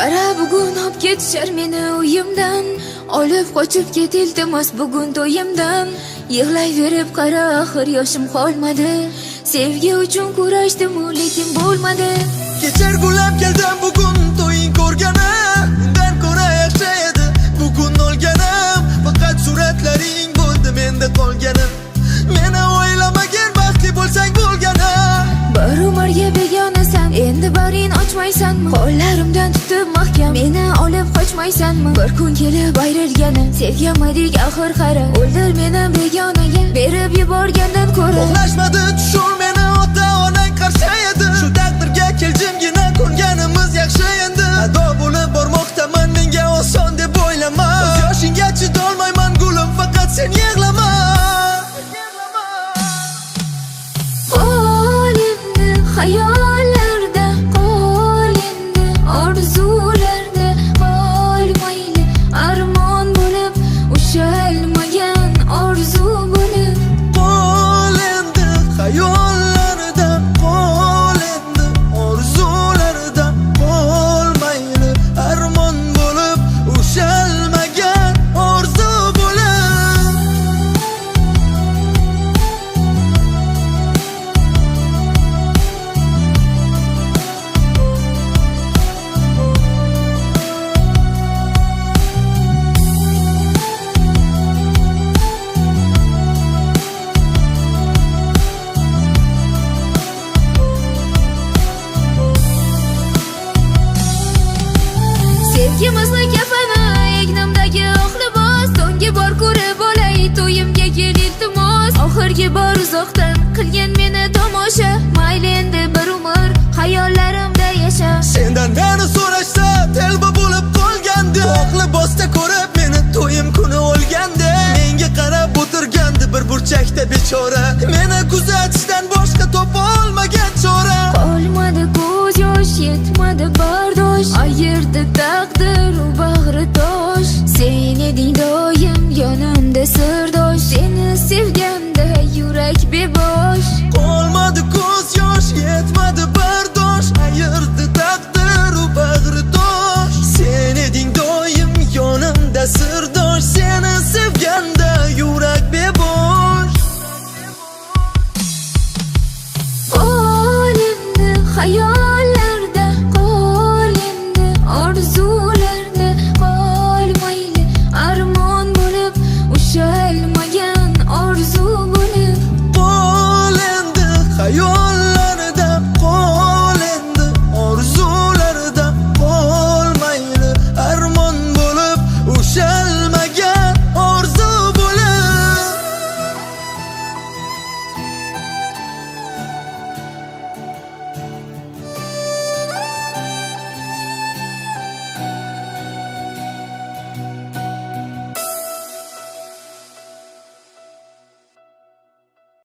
Qara bugun olib ketishar meni uyimdan, olib qochib ket iltimos bugun to'yimdan. Yig'layverib qara axir yoshim qolmadi, sevgi uchun kurashdim lekin bo'lmadi. Kechar gulab keldim bugun to'ying ko'rgani, undan ko'ra yaxshi edi bugun olganim. Faqat suratlaring bo'ldi menda qolganim, meni o'ylamagin baxtli bo'lsang bo'lgani. Bir umrga begonasan, endi barin ochmaysanmi? Qo'llarimdan tutib mahkam, meni olib qochmaysanmi? Bir kun kelib ayrilgani, sevganmadik axir qara. O'ldir meni begonaga, berib yuborgandan ko'ra. Uxlashmadi tushur meni ota-onang qarshi edi. Shu taqdirga keljimgina ko'nganimiz yaxshi endi. Ado bo'lib bormoqdaman, menga oson deb o'ylama. O'z yoshingga chidolmayman gulim, faqat sen yig'lama. Hayollarda qol endi, orzularda qol mayli. Armon bo'lib ushalmagan orzu bo'lib. Qol endi hayollarda qol endi, orzularda qol mayli. Armon bo'lib ushalmagan orzu bo'lib. Sevgimizni kafani egnimdagi oq libos, so'nggi bor ko'rib olay to'yimga kel iltimos. Oxirgi bor uzoqdan qilgan meni tomosha, mayli endi bir umr hayollarimda yasha. Sendan meni so'rashsa telba bo'lib qolgandi, oq libosda ko'rib meni to'yim kuni o'lgandi. Menga qarab o'tirgandi bir burchakda bechora, meni kuzatishdan boshqa topa olmagan chora. Qolmadi ko'z yosh, yetmadi bardosh, ayirdi taqdir u bag'ri tosh. Sen eding doim yonimda sir